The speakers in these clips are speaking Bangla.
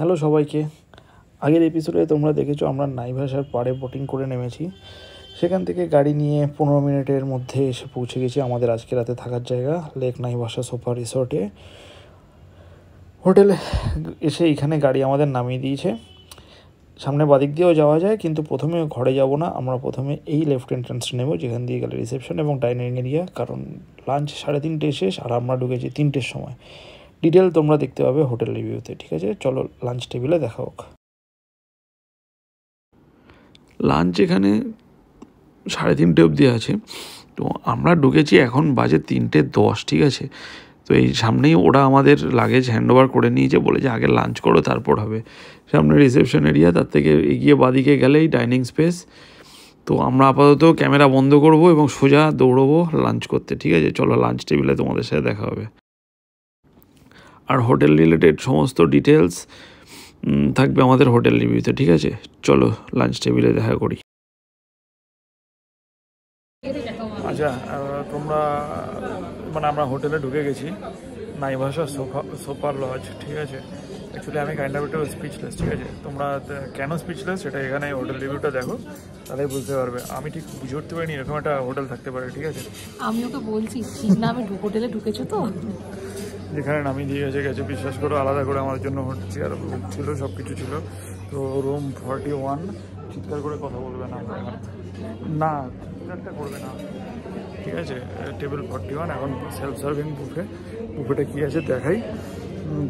হ্যালো সবাইকে। আগের এপিসোডে তোমরা দেখেছো আমরা নাইভাসার পাড়ে বোটিং করে নেমেছি। সেখান থেকে গাড়ি নিয়ে 15 মিনিটের মধ্যে এসে পৌঁছে গেছি আমাদের আজকে রাতে থাকার জায়গা লেক নাইভাসা সোফা রিসর্টে। হোটেলে এসে এখানে গাড়ি আমাদের নামিয়ে দিয়েছে। সামনে বাদিক দিয়েও যাওয়া যায়, কিন্তু প্রথমে ঘরে যাব না, আমরা প্রথমে এই লেফট এন্ট্রান্স নেব, যেখান দিয়ে গেলে রিসেপশন এবং ডাইনিং এরিয়া, কারণ লাঞ্চ 3:30 শেষ আর আমরা ঢুকেছি 3টের সময়। ডিটেল তোমরা দেখতে পাবে হোটেল রিভিউতে। ঠিক আছে, চলো লাঞ্চ টেবিলে দেখা হোক। লাঞ্চ এখানে 3:30 অবধি আছে, তো আমরা ঢুকেছি, এখন বাজে 3:10। ঠিক আছে, তো এই সামনেই ওরা আমাদের লাগেজ হ্যান্ডওভার করে নিয়েছে, বলে যে আগে লাঞ্চ করো তারপর হবে। সামনে রিসেপশন এরিয়া, তার থেকে এগিয়ে বাদিকে গেলেই ডাইনিং স্পেস। তো আমরা আপাতত ক্যামেরা বন্ধ করব এবং সোজা দৌড়বো লাঞ্চ করতে। ঠিক আছে, চলো লাঞ্চ টেবিলে তোমাদের সাথে দেখা হবে। আর হোটেল রিলেটেড সমস্ত ডিটেলস থাকবে আমাদের হোটেল রিভিউতে। ঠিক আছে, চলো লাঞ্চ টেবিলে দেখা করি। আচ্ছা, তোমরা আমরা হোটেলে ঢুকে গেছি, নাইভাসা সোফা লজ। ঠিক আছে, অ্যাকচুয়ালি আমি কাইন্ড অফ একটু স্পিচলেস। ঠিক আছে, তোমরা কেন স্পিচলেস সেটা এখানে হোটেল রিভিউটা দেখো, তাহলেই বুঝতে পারবে। আমি ঠিক বুঝে উঠতে পারিনি এরকম একটা হোটেল থাকতে পারে। ঠিক আছে, আমি ওকে বলছি ঠিক না, আমি হোটেলে ঢুকেছো তো, যেখানে নামিয়ে দিয়ে গেছে বিশ্বাস করো, আলাদা করে আমার জন্য চেয়ার ছিল, সব কিছু ছিল। তো রুম 41, চিৎকার করে কথা বলবে না না, চিৎকারটা করবে না। ঠিক আছে, টেবিল 41, এখন সেলফ সার্ভিং বুফেটা কী আছে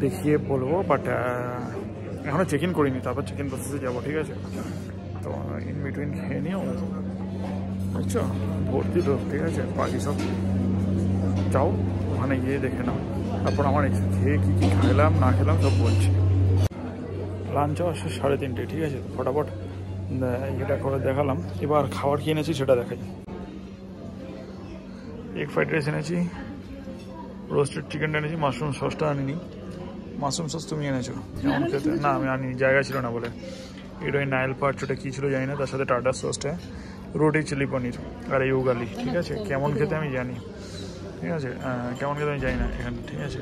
দেখিয়ে বলবো, বাট এখনও চেক ইন করিনি, তারপর চেক ইন প্রসেসে যাবো। ঠিক আছে, তো ইন বিটুইন খেয়ে নিও, বুঝছো, ভর্তি তো। ঠিক আছে, বাকি সব যাও ওখানে গিয়ে দেখে নাও, তারপর আমার খেয়ে কী কী খেলাম না খেলাম সব বলছি। লাঞ্চও আসছে 3:30। ঠিক আছে, ফটাফট এটা করে দেখালাম। এবার খাবার কি এনেছি সেটা দেখাই। এগ ফ্রাইড রাইস এনেছি, রোস্টেড চিকেনটা এনেছি, মাশরুম সসটা আনিনি। মাশরুম সস তুমি এনেছো? কেমন খেতে? না, আমি আনিনি, জায়গা ছিল না বলে। এটা ওই নাইল পার্চ, ওটা কী ছিল জানি না, তার সাথে টাটা সসটা, রুটি চিলি পনির আর এই উগালি। ঠিক আছে, কেমন খেতে আমি জানি। ঠিক আছে, কেমন খেতে আমি জানি না এখানে। ঠিক আছে,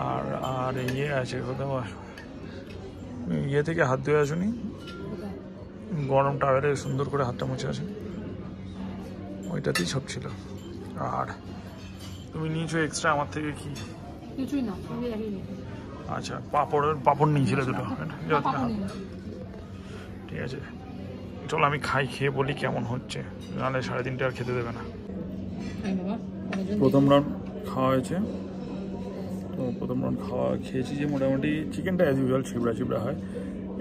আর আর ইয়ে আছে কোথাও, ইয়ে থেকে হাত ধুয়ে আসুনি, গরম টাওয়ারে সুন্দর করে হাতটা মুছে আসেন, ওইটাতেই সব ছিল। আর তুমি নিয়েছো এক্সট্রা আমার থেকে কি? কিছুই না। আচ্ছা, পাঁপড় নিয়েছিল দুটো। ঠিক আছে, চলো আমি খেয়ে বলি কেমন হচ্ছে, নাহলে 3:30 আর খেতে দেবে না। প্রথম রাউন্ড খাওয়া হয়েছে, তো প্রথম রাউন্ড খেয়েছি যে মোটামুটি চিকেনটা অ্যাজ ইউজুয়াল ছিবড়া হয়।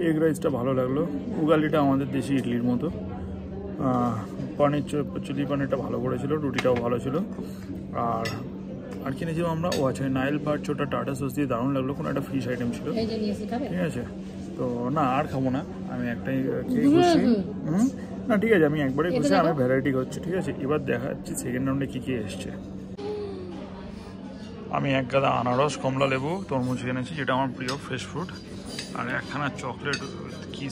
এগ রাইসটা ভালো লাগলো, উগালিটা আমাদের দেশি ইডলির মতো, চিলি পনিরটা ভালো করেছিল, রুটিটাও ভালো ছিল। আর কিনেছিলাম আমরা, আচ্ছা নাইল পার্চ, ওটা টাটা সস দিয়ে দারুণ লাগলো, কোনো একটা ফিশ আইটেম ছিল। ঠিক আছে, তো না আর খাবো না, আমি একটাই খেয়ে খুশি। না ঠিক আছে, আমি একবারে খুশি, আমি ভ্যারাইটি হচ্ছে। ঠিক আছে, এবার দেখা যাচ্ছে সেকেন্ড রাউন্ডে কী এসছে। আমি এক গাদা আনারস, কমলা লেবু, তরমুজ এনেছি, যেটা আমার প্রিয় ফ্রেশ ফ্রুট, আর একখানা চকলেট কি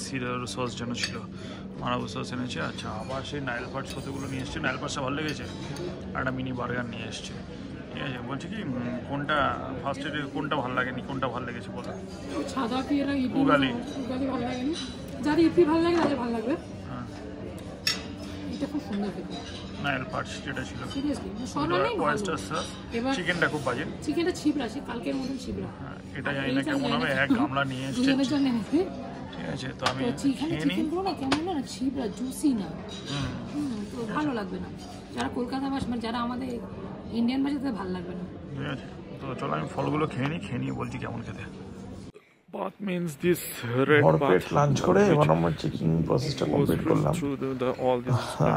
সস যেন ছিল, মারাবু সস এনেছে। আচ্ছা, আবার সেই নাইল পার্চ কতগুলো নিয়ে এসছে, নাইল পার্চটা ভালো লেগেছে, আর একটা মিনি বার্গার নিয়ে এসছে। ঠিক আছে, বলছি কি কোনটা ফার্স্টে, কোনটা ভালো লাগেনি, কোনটা ভালো লেগেছে বলো? সাদা কি এটা উগালি ভালো লাগেনি, যার ইডলি ভালো লাগে তাদের ভালো লাগবে। হ্যাঁ, এটা খুব সুন্দর খেতে। নাইল পার্চ যেটা ছিল, এবার চিকেনটা খুব বাজে, চিকেনটা ছিবড়া, সে কালকের মতন ছিবড়া। এটা জানি না কেমন হবে, এক গামলা নিয়ে এসছে। ঠিক আছে, তো আমি খেয়ে নিই। কেমন না ছিবড়া, জুসি না, তো ভালো লাগবে না। যারা কলকাতা বাস, মানে যারা আমাদের ইন্ডিয়ান বাসে, তাদের ভালো লাগবে না। ঠিক আছে, তো চলো আমি ফলগুলো খেয়ে নিয়ে বলছি কেমন খেতে। Bath means this red bath. Lunch করে এবার আমরা চেকিং প্রসেসটা কমপ্লিট করলাম।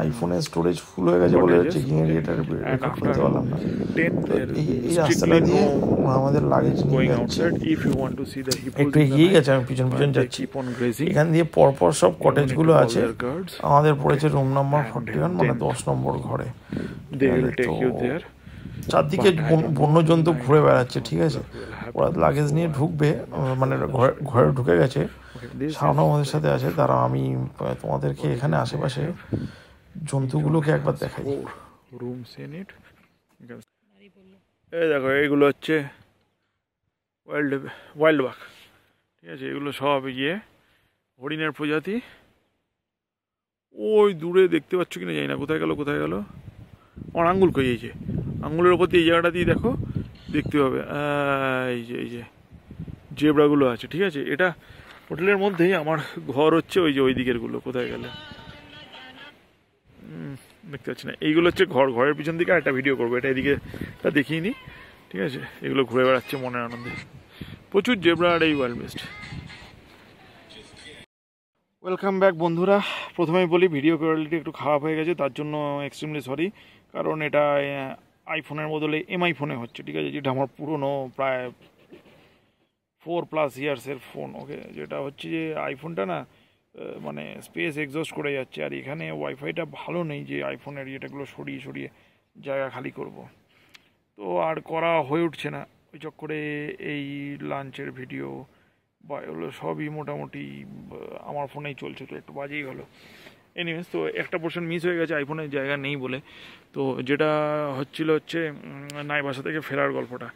আইফোনের স্টোরেজ ফুল হয়ে গেছে বলে চেকিং এরিয়াটা রেকর্ড করতে পারলাম না। এই রাস্তাটা দিয়ে আমাদের লাগেজ নিয়ে যাচ্ছে, একটু এগিয়ে গেছে, আমি পিছন যাচ্ছি। এখান দিয়ে পরপর সব কটেজগুলো আছে। আমাদের পড়েছে রুম নাম্বার 41, মানে 10 নম্বর ঘরে। চারদিকে বন্যজন্তু ঘুরে বেড়াচ্ছে। ঠিক আছে, ওরা লাগেজ নিয়ে ঢুকবে, মানে ঘরে ঢুকে গেছে, শাওনা আমাদের সাথে আছে। তারা আমি তোমাদেরকে এখানে আশেপাশে জন্তুগুলোকে একবার দেখাই। এই দেখো, এইগুলো হচ্ছে ওয়াইল্ড বাঘ, ঠিক আছে। এগুলো সব হরিণের প্রজাতি। ওই দূরে দেখতে পাচ্ছ কিনা জানি না, কোথায় গেল আমার আঙ্গুল কই, এই যে আঙ্গুলের ওপর দিয়ে এই জায়গাটা দিয়ে দেখো, দেখতে হবে এই যে জেব্রাগুলো আছে, ঠিক আছে। এটা হোটেলের মধ্যেই আমার ঘর হচ্ছে, ওই যে ওই দিকের গুলো কোথায় গেলে দেখতে পাচ্ছি না। এইগুলো হচ্ছে ঘরের পিছন দিকে একটা ভিডিও করবো, এটা এদিকে দেখিয়ে নি, ঠিক আছে। এগুলো ঘুরে বেড়াচ্ছে মনের আনন্দে, প্রচুর জেব্রা আর এই ওয়াইল্ড বেস্ট। ওয়েলকাম ব্যাক বন্ধুরা। প্রথমেই বলি ভিডিও কোয়ালিটি একটু খারাপ হয়ে গেছে, তার জন্য এক্সট্রিমলি সরি। কারণ এটা আইফোনের বদলে এমআই ফোনে হচ্ছে, ঠিক আছে। যেটা আমার পুরনো প্রায় 4+ ইয়ার্সের ফোন, ওকে। যেটা হচ্ছে যে আইফোনটা না মানে স্পেস এক্সস্ট করে যাচ্ছে, আর এখানে ওয়াইফাইটা ভালো নেই যে আইফোনের ইয়েটাগুলো সরিয়ে জায়গা খালি করব। তো আর করা হয়ে উঠছে না, ওই চক্করে এই লাঞ্চের ভিডিও বা এগুলো সবই মোটামুটি আমার ফোনেই চলছে, তো একটু বাজেই হলো। এনিওয়েজ, তো একটা পোর্শন মিস হয়ে গেছে আইফোনের জায়গা নেই বলে। তো যেটা হচ্ছে নাইভাসা থেকে ফেরার গল্পটা।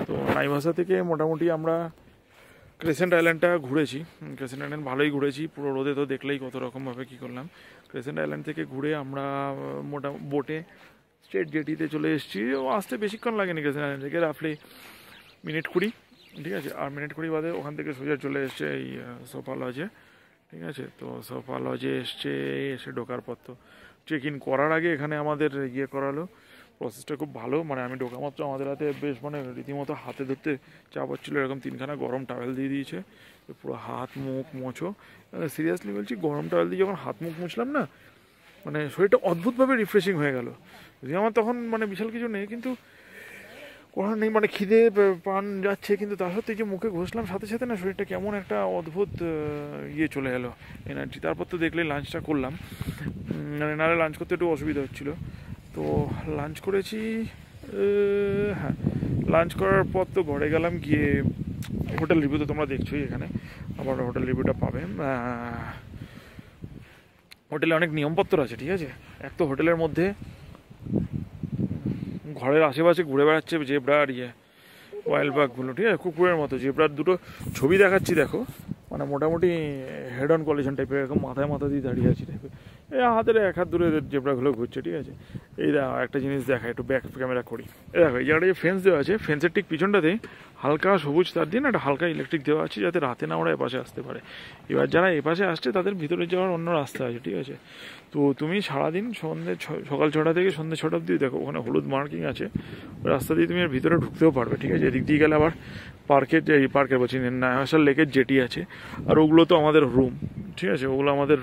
তো নাইভাসা থেকে মোটামুটি আমরা ক্রেসেন্ট আইল্যান্ডটা ঘুরেছি। ক্রেসেন্ট আইল্যান্ড ভালোই ঘুরেছি, পুরো রোদে তো দেখলেই কত রকমভাবে কী করলাম। ক্রেসেন্ট আইল্যান্ড থেকে ঘুরে আমরা বোটে স্ট্রেট জেটিতে চলে এসেছি। আসতে বেশিক্ষণ লাগেনি ক্রেসেন্ট আইল্যান্ড থেকে, রাফলি মিনিট 20, ঠিক আছে। আর মিনিট 20 বাদে ওখান থেকে সোজা চলে এসছে এই সোফা লজে, ঠিক আছে। তো সোফা লজে এসে ঢোকার পর তো চেক ইন করার আগে এখানে আমাদের করালো। প্রসেসটা খুব ভালো, মানে আমি ঢোকা মাত্র আমাদের হাতে বেশ মানে রীতিমতো হাতে ধরতে চাপ হচ্ছিলো, এরকম 3খানা গরম টাওয়েল দিয়ে দিয়েছে, পুরো হাত মুখ মোছো। সিরিয়াসলি বলছি, গরম টাওয়েল দিয়ে যখন হাত মুখ মুছলাম না, মানে শরীরটা অদ্ভুতভাবে রিফ্রেশিং হয়ে গেল। যদি আমার তখন মানে বিশাল কিছু নেই, কিন্তু করার নেই, মানে খিদে পান যাচ্ছে, কিন্তু তার সত্ত্বেও যে মুখে ঘষলাম সাথে সাথে না শরীরটা কেমন একটা অদ্ভুত চলে এলো, এনার্জি। তারপর তো দেখলে লাঞ্চটা করলাম, মানে নাহলে লাঞ্চ করতে একটু অসুবিধা হচ্ছিলো। তো লাঞ্চ করেছি, হ্যাঁ লাঞ্চ করার পর তো ঘরে গেলাম, গিয়ে হোটেল রিভিউ তো তোমরা দেখছোই, এখানে আবার হোটেল রিভিউটা পাবে। হোটেলে অনেক নিয়মপত্র আছে, ঠিক আছে। এক তো হোটেলের মধ্যে ঘরের আশেপাশে ঘুরে বেড়াচ্ছে জেব্রা আর ওয়াইল্ড বাঘগুলো, ঠিক আছে, কুকুরের মতো। জেব্রার দুটো ছবি দেখাচ্ছি দেখো, মানে মোটামুটি হেড অন কলিশন টাইপের, এরকম মাথা দিয়ে দাঁড়িয়ে আছি টাইপের। এই হাতের 1 হাত দূরে জেব্রাগুলো ঘুরছে, ঠিক আছে। এই দেখো একটা জিনিস দেখা, একটু ব্যাক ক্যামেরা করি। এই দেখো এই জায়গাটা যে ফেন্স দেওয়া আছে, ফেন্সের ঠিক পিছনটাতেই হালকা সবুজ তার দিয়ে একটা হালকা ইলেকট্রিক দেওয়া আছে, যাতে রাতে না ওরা এপাশে আসতে পারে। এবার যারা এপাশে আসছে তাদের ভিতরে যাওয়ার অন্য রাস্তা আছে, ঠিক আছে। তো তুমি সারাদিন সকাল 6টা থেকে সন্ধ্যে 6টা অব্দি দেখো, ওখানে হলুদ মার্কিং আছে, রাস্তা দিয়ে তুমি এর ভিতরে ঢুকতেও পারবে, ঠিক আছে। এদিক দিয়ে গেলে আবার পার্কের বলছি নাইভাসা লেকের জেটি আছে, আর ওগুলো তো আমাদের রুম, ঠিক আছে। ওগুলো আমাদের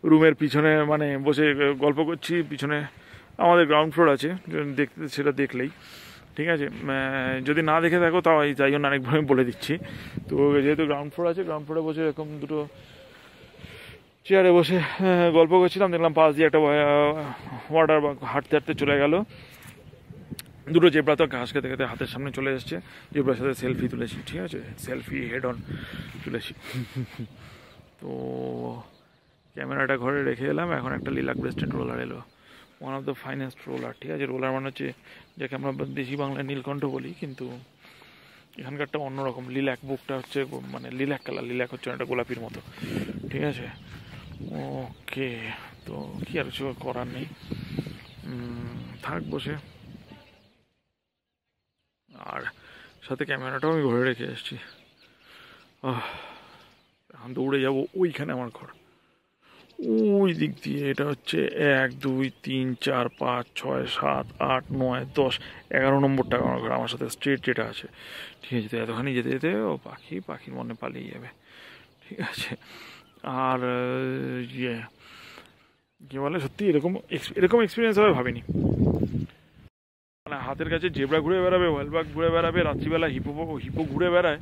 রুমের পিছনে মানে বসে গল্প করছি, পিছনে আমাদের গ্রাউন্ড ফ্লোর আছে, সেটা দেখলেই, ঠিক আছে। যদি না দেখে থাকো তাও তাই জন্য আরেকবার আমি বলে দিচ্ছি। তো যেহেতু গ্রাউন্ড ফ্লোর আছে, গ্রাউন্ড ফ্লোরে বসে এরকম দুটো চেয়ারে বসে গল্প করছিলাম, দেখলাম পাশ দিয়ে একটা ওয়াটার বা হাঁটতে চলে গেল। দুটো জেব্রা তো ঘাস খেতে খেতে হাতের সামনে চলে এসছে, জেব্রার সাথে সেলফি তুলেছি, ঠিক আছে। সেলফি হেড অন তুলেছি। তো ক্যামেরাটা ঘরে রেখে এলাম। এখন একটা লিলাক ব্রেস্টেড রোলার এলো, one of the finest roller, ঠিক আছে। রোলার মানে হচ্ছে যাকে আমরা দেশি বাংলায় নীলকণ্ঠ বলি, কিন্তু এখানকারটা অন্যরকম। লিলাক বুকটা হচ্ছে মানে লিলাক কালার, লিলাক হচ্ছে একটা গোলাপির মতো, ঠিক আছে। ওকে, তো কি আর কিছু করার নেই, থাক বসে। আর সাথে ক্যামেরাটাও আমি ঘরে রেখে এসেছি। এখন দৌড়ে যাবো ওইখানে আমার ঘর, ওই দিক দিয়ে। এটা হচ্ছে 1 2 3 4 5 6 7 8 9 10 11 নম্বরটা আমার ঘর, আমার সাথে স্ট্রিট যেটা আছে, ঠিক আছে। তো এতখানি যেতে যেতে ও পাখির মনে পালিয়ে যাবে, ঠিক আছে। আর কি বলে, সত্যি এরকম এক্সপিরিয়েন্স হবে ভাবিনি। মানে হাতের কাছে জেব্রা ঘুরে বেড়াবে, ওয়াইল্ড বাঘ ঘুরে বেড়াবে, রাত্রিবেলা হিপো ঘুরে বেড়ায়,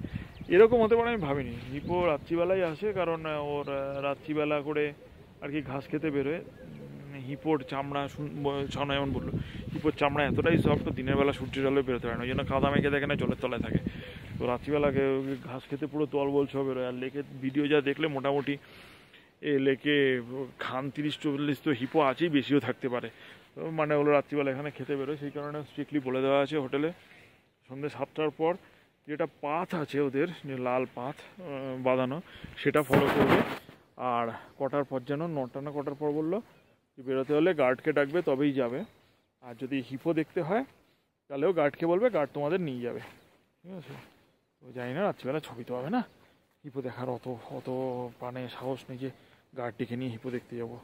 এরকম হতে পারে আমি ভাবিনি। হিপো রাত্রিবেলায় আসে, কারণ ওর রাত্রিবেলা করে আর কি ঘাস খেতে বেরোয়। হিপোর চামড়া সনয়ন বললো, হিপোর চামড়া এতটাই সফট, দিনের বেলা সূর্যের আলোয় বেরোতে পারে না, ওই জন্য কাদা মেখে দেখে না জলের তলায় থাকে। তো রাত্রিবেলাকে ঘাস খেতে পুরো তলবল সব বেরোয়। আর লেকের ভিডিও যা দেখলে মোটামুটি এ লেকে 30-40 তো হিপো আছেই, বেশিও থাকতে পারে। মানে ওগুলো রাত্রিবেলা এখানে খেতে বেরোয়, সেই কারণে স্ট্রিক্টলি বলে দেওয়া আছে হোটেলে সন্ধ্যে 7টার পর যেটা পাথ আছে ওদের, যে লাল পাথ বাঁধানো, সেটা ফলো করবে। আর কটার পর যেন 9টা না কটার পর বললো বেরোতে হলে গার্ডকে ডাকবে, তবেই যাবে। আর যদি হিপো দেখতে হয় তাহলেও গার্ডকে বলবে, গার্ড তোমাদের নিয়ে যাবে, ঠিক আছে। তো জানি না, রাত্রিবেলা ছবি তো হবে না, হিপো দেখার অত অত প্রাণে সাহস নেই যে গার্ড ডেকে নিয়ে হিপো দেখতে যাবো।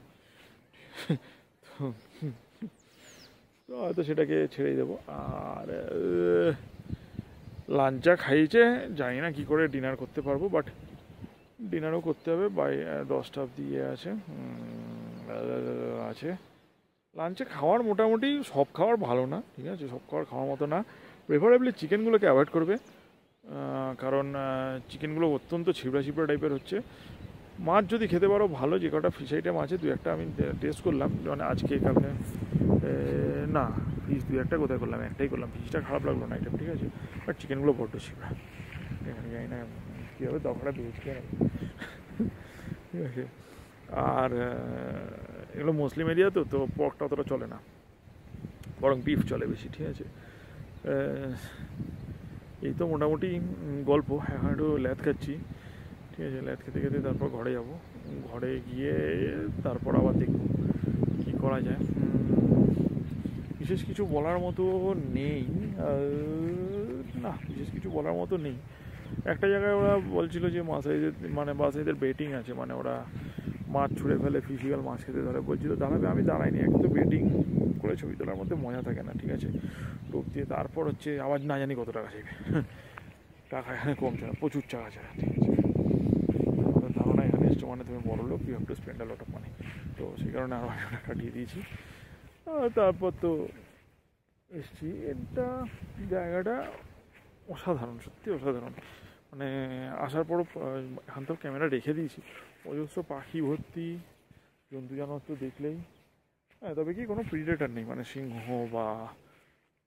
তো হয়তো সেটাকে ছেড়েই দেবো। আর লাঞ্চা খাইয়েছে, জানি না কী করে ডিনার করতে পারবো, বাট ডিনারও করতে হবে। 10টা অবধি আছে। লাঞ্চে খাওয়ার মোটামুটি সব খাওয়ার ভালো না, ঠিক আছে, সব খাওয়ার মতো না। প্রেফারেবলি চিকেনগুলোকে অ্যাভয়েড করবে, কারণ চিকেনগুলো অত্যন্ত ছিবড়া টাইপের হচ্ছে। মাছ যদি খেতে পারো ভালো, যে কটা ফিশ আইটেম আছে 2-1টা আমি টেস্ট করলাম, মানে আজকে কালকে না, ফিশ 2-1টা কোথায় করলাম, একটাই করলাম, ফিশটা খারাপ লাগলো না আইটেম, ঠিক আছে, বাট চিকেনগুলো বড্ড ছিবড়া। এখানে জানি না কী হবে, দফাটা ভেজ খেয়ে নেবে, ঠিক আছে। আর এগুলো মুসলিম এরিয়া তো পর্কটা অতটা চলে না, বরং বিফ চলে বেশি, ঠিক আছে। এই তো মোটামুটি গল্প। এখন একটু ল্যাদ খাচ্ছি, ঠিক আছে, ল্যাদ খেতে খেতে তারপর ঘরে যাব। ঘরে গিয়ে তারপর আবার দেখব কী করা যায়। বিশেষ কিছু বলার মতো নেই, না বিশেষ কিছু বলার মতো নেই। একটা জায়গায় ওরা বলছিল যে মাসাইদের বেটিং আছে, মানে ওরা মাছ ছুঁড়ে ফেলে, ফিজিক্যাল মাছ খেতে ধরে, বলছিল দাঁড়াবে, আমি দাঁড়াইনি। এক তো বেটিং করে ছবি তোলার মধ্যে মজা থাকে না, ঠিক আছে, টোপ দিয়ে তারপর হচ্ছে আবার না জানি কত টাকা চাইবে, টাকা এখানে কমছে না, প্রচুর টাকা চায়, ঠিক আছে। ধারণা এখানে এসছো মানে তুমি বড় লোক, you have to spend a lot of money, তো সেই কারণে আরও টাকা কাটিয়ে দিয়েছি। তারপর তো এসছি। এটা জায়গাটা অসাধারণ, সত্যি অসাধারণ। মানে আসার পরও এখান থেকে ক্যামেরা রেখে দিয়েছি, অজস্র পাখি ভর্তি, জন্তু জানোয়ার তো দেখলেই। হ্যাঁ, তবে কি কোনো প্রিডেটার নেই, মানে সিংহ বা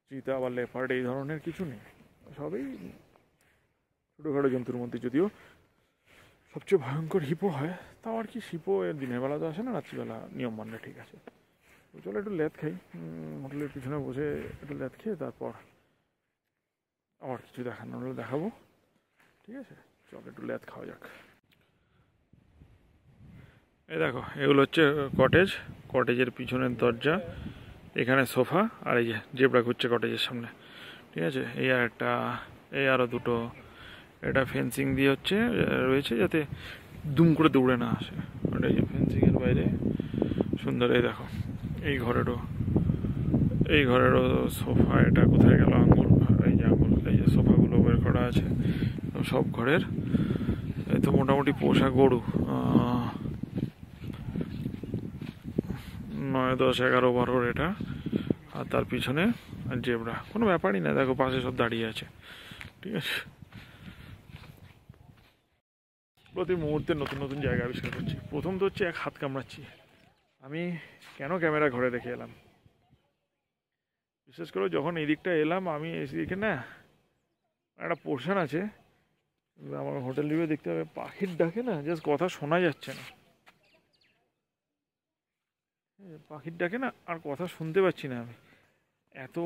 চিতা বা লেপার্ড এই ধরনের কিছু নেই, সবই ছোটোখাটো জন্তুর মধ্যে। যদিও সবচেয়ে ভয়ঙ্কর হিপো হয়, তাও আর কি হিপো দিনের বেলা তো আসে না, রাত্রিবেলা নিয়ম মানলে, ঠিক আছে। তো চলো একটু ল্যাদ খাই, হোটেলের পিছনে বসে একটু ল্যাদ খেয়ে তারপর আবার কিছু দেখানো হলে দেখাবো, ঠিক আছে। চলো একটু ল্যাদ খাওয়া যাক। এই দেখো, এগুলো হচ্ছে কটেজের পিছনের দরজা, এখানে সোফা, আর এই যে জেব্রা ঘুরছে কটেজের সামনে, ঠিক আছে। এই আর একটা, এই আরও দুটো, এটা ফেন্সিং দিয়ে রয়েছে যাতে দুম করে দৌড়ে না আসে, আর এই যে ফেন্সিংয়ের বাইরে সুন্দর। এই দেখো, এই ঘরেরও সোফা, এটা কোথায় গেল আঙুল, এই যে আঙুল, এই যে সোফাগুলো বের করা আছে সব ঘরের। এই তো মোটামুটি পোষা গরু 9, 10, 11, 12 এটা। আর তার পিছনে জেব্রা, কোনো ব্যাপারই না, দেখো পাশে সব দাঁড়িয়ে আছে, ঠিক আছে। প্রতি মুহূর্তে নতুন নতুন জায়গা আবিষ্কার করছি। প্রথম তো হচ্ছে এক হাত কামড়াচ্ছি, আমি কেন ক্যামেরা ঘরে রেখে এলাম। বিশেষ করে যখন এই দিকটা এলাম, আমি এদিকে না একটা পোর্শন আছে, আমার হোটেল রিভিউ দেখতে হবে, পাখির ডাকে না জাস্ট কথা শোনা যাচ্ছে না, পাখির ডাকে না আর কথা শুনতে পাচ্ছি না আমি, এত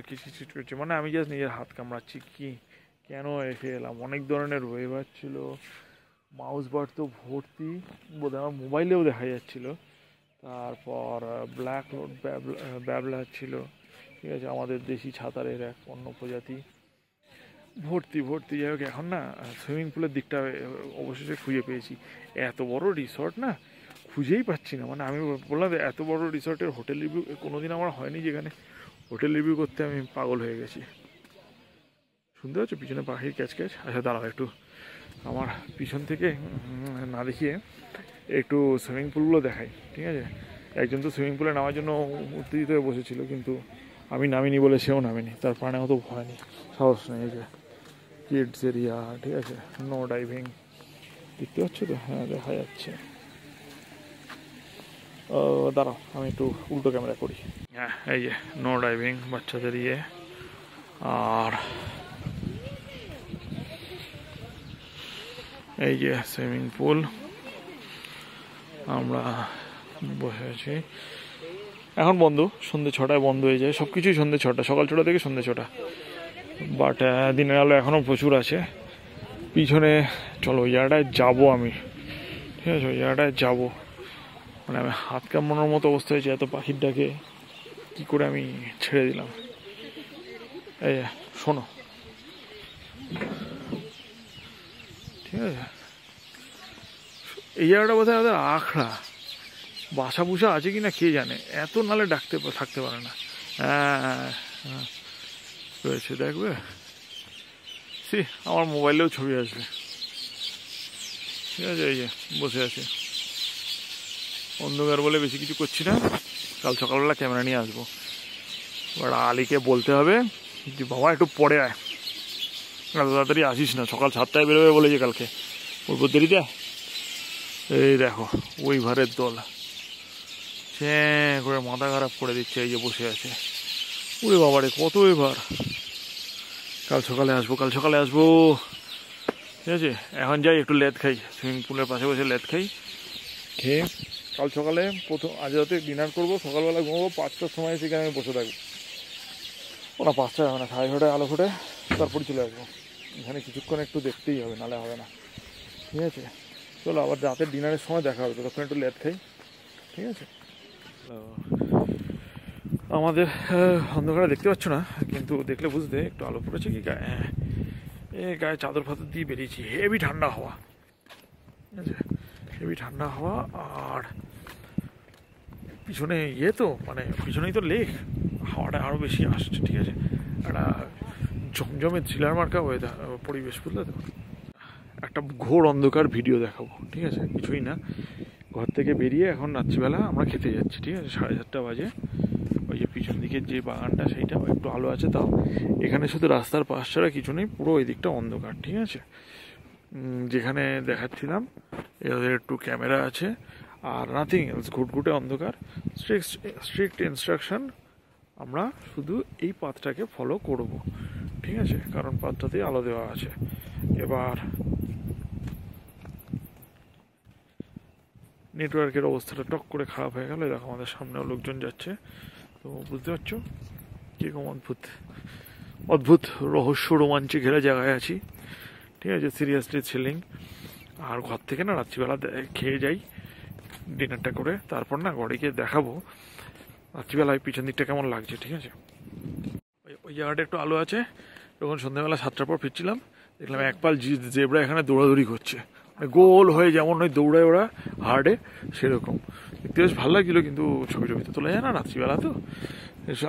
কিছু করছে, মানে আমি জাস্ট নিজের হাত কামড়াচ্ছি, কি কেন রেখে এলাম। অনেক ধরনের ওয়েভার ছিল, মাউস বার তো ভর্তি, বোধহয় আমার মোবাইলেও দেখা যাচ্ছিলো। তারপর ব্ল্যাক রোড ব্যাবলার ছিল, ঠিক আছে, আমাদের দেশি ছাতারের এক অন্য প্রজাতি, ভর্তি। যাই হোক, এখন না সুইমিং পুলের দিকটা অবশেষে খুঁজে পেয়েছি। এত বড় রিসর্ট না খুঁজেই পাচ্ছি না, মানে আমি বললাম এত বড় রিসর্টের হোটেল রিভিউ কোনোদিন আমার হয়নি, যেখানে হোটেল রিভিউ করতে আমি পাগল হয়ে গেছি। শুনতে পাচ্ছ পিছনে পাখির ক্যাচ। আচ্ছা দাঁড়াও, একটু আমার পিছন থেকে না দেখিয়ে একটু সুইমিং পুলগুলো দেখাই, ঠিক আছে। একজন তো সুইমিং পুলে নামার জন্য উত্তেজিত হয়ে বসেছিল, কিন্তু আমি নামিনি বলে সেও নামেনি, তার প্রাণে অত ভয় নেই, সাহস নেই। এই যে কিডস এরিয়া, ঠিক আছে, নো ডাইভিং, দেখতে পাচ্ছ তো? হ্যাঁ, দেখা যাচ্ছে। দাঁড়াও, আমি একটু উল্টো ক্যামেরা করি। হ্যাঁ, এই যে নো ডাইভিং, বাচ্চাদের ইয়ে। আর এই যে সুইমিং পুল, আমরা বসে আছি। এখন বন্ধ, সন্ধ্যে 6টায় বন্ধ হয়ে যায় সব কিছুই, সন্ধ্যে 6টা, সকাল 6টা থেকে সন্ধ্যে 6টা, বাট দিনের আলো এখনও প্রচুর আছে পিছনে। চলো ওই জায়গাটায় যাবো আমি, ঠিক আছে? ওই জায়গাটায় যাবো, মানে আমি হাত কামড়ানোর মতো অবস্থা হয়েছে এত পাখির ডাকে, কী করে আমি ছেড়ে দিলাম। এই শোনো, ঠিক আছে? এই জায়গাটা বোধহয় ওদের আখড়া, বাসা বুসা আছে কি না কে জানে, এত নালে থাকতে পারে না। হ্যাঁ রয়েছে, দেখবে সি আমার মোবাইলেও ছবি আসবে, ঠিক আছে? এই যে বসে আছে, অন্ধকার বলে বেশি কিছু করছি না, কাল সকালবেলা ক্যামেরা নিয়ে আসবো। এবার আলীকে বলতে হবে যে বাবা একটু পরে আয়, এত তাড়াতাড়ি আসিস না, সকাল 7টায় বেরোবে বলেছে কালকে, ওর দেরিতে। এই দেখো ওই ভারের দল সে করে মাথা খারাপ করে দিচ্ছে, এই যে বসে আছে। ওরে বাবারে কত এবার, কাল সকালে আসবো, কাল সকালে আসবো, ঠিক আছে? এখন যাই একটু লেদ খাই, সুইমিং পুলের পাশে বসে লেদ খাই, খেয়ে কাল সকালে আজ রাতে ডিনার করবো, সকালবেলা ঘুমাবো, 5টার সময় সেখানে আমি বসে থাকবো। ওরা 5টা হবে না, 6:30 আলো ফুটে তারপরে চলে আসবো। এখানে কিছুক্ষণ একটু দেখতেই হবে, নাহলে হবে না, ঠিক আছে? চলো আবার রাতের ডিনারের সময় দেখা হবে, তখন একটু লেট খাই, ঠিক আছে? আমাদের অন্ধকারে দেখতে পাচ্ছ না, কিন্তু দেখলে বুঝতে একটু আলো পড়েছে কি গায়ে। গায়ে চাদর ফাদর দিয়ে বেরিয়েছি, হেভি ঠান্ডা হাওয়া, ঠিক আছে? হেভি ঠান্ডা হাওয়া, আর পিছনে তো মানে পিছনেই তো লেক, হাওয়াটা আরও বেশি আসছে, ঠিক আছে? একটা জমজমে থ্রিলার মার্কা ওয়েদার পরিবেশ, বুঝলে তো? একটা ঘোর অন্ধকার ভিডিও দেখাবো, ঠিক আছে? কিছুই না, ঘর থেকে বেরিয়ে এখন রাত্রিবেলা আমরা খেতে যাচ্ছি, ঠিক আছে? 7:30 বাজে। ওই যে পিছন দিকের যে বাগানটা সেইটা একটু আলো আছে, তাও এখানে শুধু রাস্তার পাশ ছাড়া কিছু নেই, পুরো ওই দিকটা অন্ধকার, ঠিক আছে? যেখানে দেখাচ্ছিলাম এদের একটু ক্যামেরা আছে, আর নাথিং এলস, ঘুটঘুটে অন্ধকার, স্ট্রিক্ট ইনস্ট্রাকশন। আমরা শুধু এই পাথটাকে ফলো করব, ঠিক আছে? কারণ পাথটাতেই আলো দেওয়া আছে। এবার নেটওয়ার্কের অবস্থাটা টক করে খারাপ হয়ে গেল, দেখো আমাদের সামনেও লোকজন যাচ্ছে, তো বুঝতে পারছো কীরকম অদ্ভুত রহস্য রোমাঞ্চে ঘেরা জায়গায় আছি, ঠিক আছে? Seriously thrilling. আর ঘর থেকে না রাত্রিবেলা খেয়ে যাই ডিনারটা করে, তারপর না ঘরে গিয়ে দেখাবো রাত্রিবেলায় পিছন দিকটা কেমন লাগছে, ঠিক আছে? ওই জায়গাটা একটু আলো আছে। যখন সন্ধ্যাবেলা 7টার পর ফিরছিলাম, দেখলাম একপাল জেব্রা এখানে দৌড়াদৌড়ি করছে, গোল হয়ে, যেমন ওই দৌড়ায় ওরা হার্ডে, সেরকম দেখতে বেশ ভালো লাগছিলো। কিন্তু ছবি তো তোলা যায় না রাত্রিবেলা, তো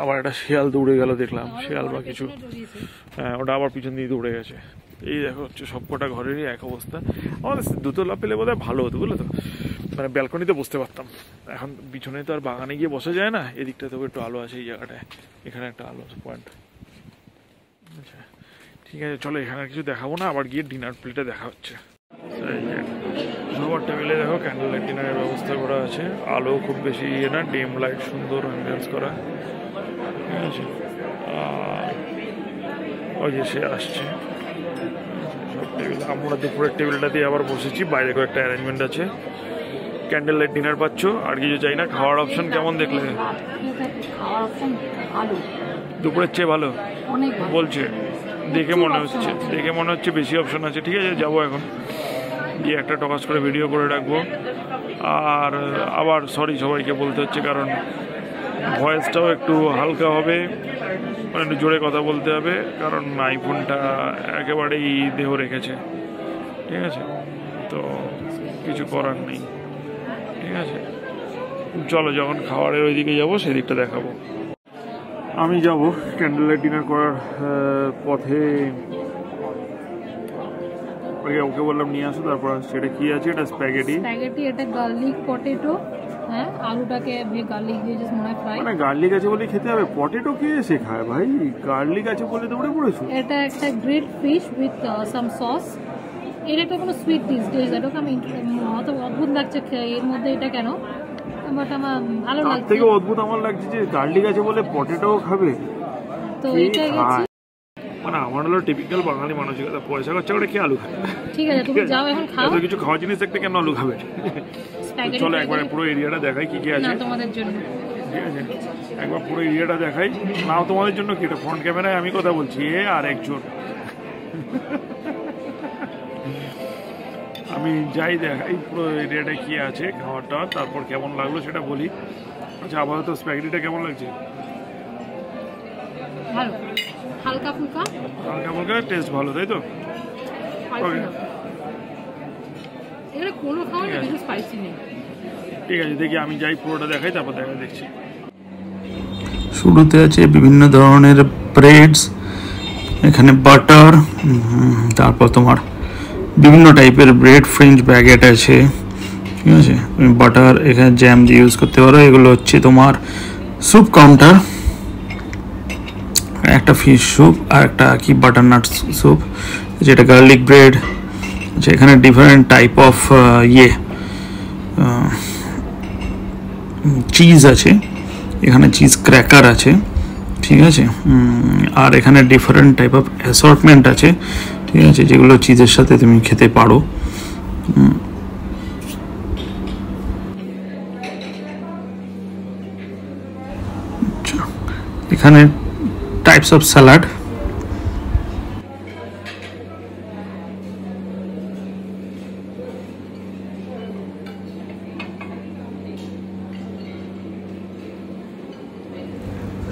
আবার একটা শিয়াল দৌড়ে গেল দেখলাম, শিয়াল বা কিছু, হ্যাঁ ওটা আবার পিছন দিয়ে দৌড়ে গেছে। এই দেখো হচ্ছে সবকটা ঘরেরই এক অবস্থা। আমাদের দুতলা পেলে বোধহয় ভালো হতো, বুঝলে তো? মানে ব্যালকনিতে বসতে পারতাম। এখন পিছনে তো আর বাগানে গিয়ে বসা যায় না, এদিকটা তো একটু আলো আছে, এই জায়গাটায় এখানে একটা আলো পয়েন্ট। আচ্ছা ঠিক আছে, চলো এখানে আর কিছু দেখাবো না, আবার গিয়ে ডিনার প্লেটে দেখা হচ্ছে। সবার টেবিলে দেখো ক্যান্ডেল লাইট ডিনারের ব্যবস্থা করা আছে, আলো খুব বেশি ইয়ে না, ডিম লাইট সুন্দর অ্যাম্বিয়েন্স করা, ঠিক আছে? ওই যে সে আসছে সব টেবিল। আমরা দুপুরের টেবিলটাতে আবার বসেছি, বাইরে কয়েকটা অ্যারেঞ্জমেন্ট আছে। ক্যান্ডেল লাইট ডিনার পাচ্ছ, আর কিছু চাই না। খাওয়ার অপশন কেমন দেখলে? দুপুরের চেয়ে ভালো বলছে, দেখে মনে হচ্ছে বেশি অপশন আছে। ঠিক আছে, যাবো এখন, গিয়ে একটা টকাস করে ভিডিও করে রাখবো। আর আবার সরি সবাইকে বলতে হচ্ছে, কারণ ভয়েসটাও একটু হালকা হবে, মানে একটু জোরে কথা বলতে হবে, কারণ আইফোনটা একেবারেই দেহ রেখেছে। ঠিক আছে, তো কিছু করার নেই। ঠিক আছে, চলো যখন খাবারের ওই দিকে যাবো সেদিকটা দেখাবো। আমি যাব ক্যান্ডেল লাইট ডিনার করার পথে, ওকে বললাম নিয়ে আসো, তারপর সেটা কি আছে? এটা স্প্যাগেটি, এটা গার্লিক পটেটো। হ্যাঁ, আলুটাকে গার্লিক দিয়ে জাস্ট মনে ফ্রাই। মানে গার্লিক আছে বলে খেতে হবে? পটেটো কে এসে খায় ভাই? গার্লিক আছে বলে দৌড়ে পড়েছো? এটা একটা grilled fish with some sauce. এটা একটা কোনো সুইট ডিশ, এটাকে আমি অত অদ্ভুত লাগছে এর মধ্যে এটা কেন, বাট আমার ভালো লাগছে। তার থেকে অদ্ভুত আমার লাগছে যে গার্লিক আছে বলে পটেটো খাবে। তো এটা গেছে, মানে আমার হলো টিপিক্যাল বাঙালি মানসিকতা, পয়সা খরচা করে কে আলু খাবে? ঠিক আছে, তুমি যাও এখন খাও। এত কিছু খাওয়া জিনিস দেখতে কেন আলু খাবে? চলো একবারে পুরো এরিয়াটা দেখাই কি কি আছে তোমাদের জন্য। ঠিক আছে, একবার পুরো এরিয়াটা দেখাই। নাও তোমাদের জন্য কি, এটা ফ্রন্ট ক্যামেরায় আমি কথা বলছি, আর একজন আমি যাই দেখাই পুরো এরিয়াটা কি আছে, খাওয়াটা তারপর কেমন লাগলো সেটা বলি। আচ্ছা, আপাতত স্প্যাগেটিটা কেমন লাগছে? ভালো, হালকা ফুলকা, হালকা ফুলকা, টেস্ট ভালো, তাই তো? এখানে কোনো খাওয়া না কিছু স্পাইসি নেই। ঠিক আছে, দেখি আমি যাই পুরোটা দেখাই, তারপর দেখছি। শুরুতে আছে বিভিন্ন ধরনের ব্রেডস, এখানে বাটার, তারপর তোমার বিভিন্ন টাইপের ব্রেড, ফ্রেঞ্চ ব্যাগেট আছে, ঠিক আছে। তুমি বাটার এখানে জ্যাম দিয়ে ইউজ করতে পারো। এগুলো হচ্ছে তোমার স্যুপ কাউন্টার, একটা ফিশ স্যুপ আর একটা কি বাটারনাট স্যুপ, যেটা গার্লিক ব্রেড। এখানে ডিফারেন্ট টাইপ অফ চিজ আছে, এখানে চিজ ক্র্যাকার আছে, ঠিক আছে। আর এখানে ডিফারেন্ট টাইপ অফ অ্যাসর্টমেন্ট আছে, ঠিক আছে, যেগুলো চিজের সাথে তুমি খেতে পারো। এখানে টাইপস অফ স্যালাড,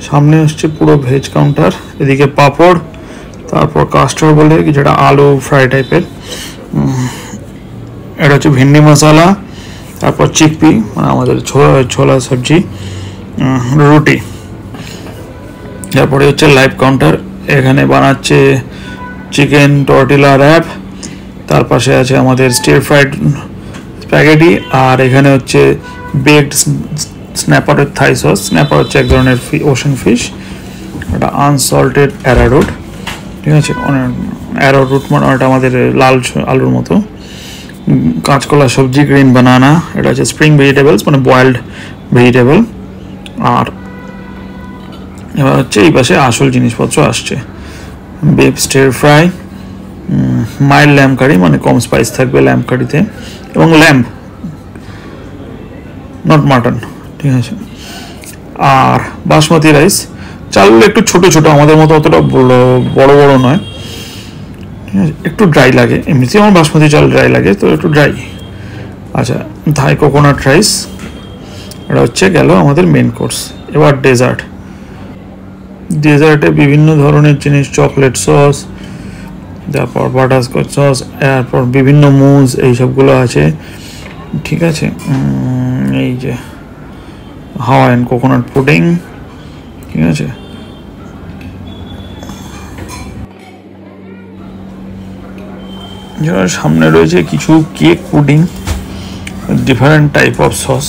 সামনে আসছে পুরো ভেজ কাউন্টার, এদিকে পাপড়, তারপর কাস্টার বলে যেটা আলু ফ্রাই টাইপের, এটা হচ্ছে ভিন্ডি মশলা, তারপর চিকপি মানে আমাদের ছোলা সবজি, রুটি। তারপরে হচ্ছে লাইভ কাউন্টার, এখানে বানাচ্ছে চিকেন টর্টিলা র্যাপ, তার পাশে আছে আমাদের স্টির ফ্রাইড স্প্যাগেটি, আর এখানে হচ্ছে বেকড স্ন্যাপারের থাই সস। স্ন্যাপার হচ্ছে এক ধরনের ওশান ফিশ, এটা আনসল্টেড অ্যারারুট, ঠিক আছে। অ্যারারুট মানে এটা আমাদের লাল আলুর মতো। কাঁচকলা সবজি, গ্রিন বানানা, এটা হচ্ছে স্প্রিং ভেজিটেবলস মানে বয়েলড ভেজিটেবল। আর এবার হচ্ছে এই পাশে আসল জিনিসপত্র আসছে, BAF stir fry, mild lamb কারি মানে কম স্পাইস থাকবে ল্যাম্ব কারিতে, এবং ল্যাম্ব নট মাটন, ঠিক আছে। আর বাসমতি রাইস, চালগুলো একটু ছোট ছোট, আমাদের মতো অতটা বড় বড় নয়, ঠিক আছে। একটু ড্রাই লাগে, এমনিতেই আমার বাসমতি চাল ড্রাই লাগে, তো একটু ড্রাই। আচ্ছা, থাই কোকোনাট রাইস, এটা হচ্ছে গেল আমাদের মেন কোর্স। এবার ডেজার্টে বিভিন্ন ধরনের জিনিস, চকলেট সস, তারপর বাটারস্কচ সস, এরপর বিভিন্ন মুজ, এইসবগুলো আছে, ঠিক আছে। এই যে হাওয়াইয়ান কোকোনাট পুডিং, ঠিক আছে। সামনে রয়েছে কিছু cake pudding, different type of sauce.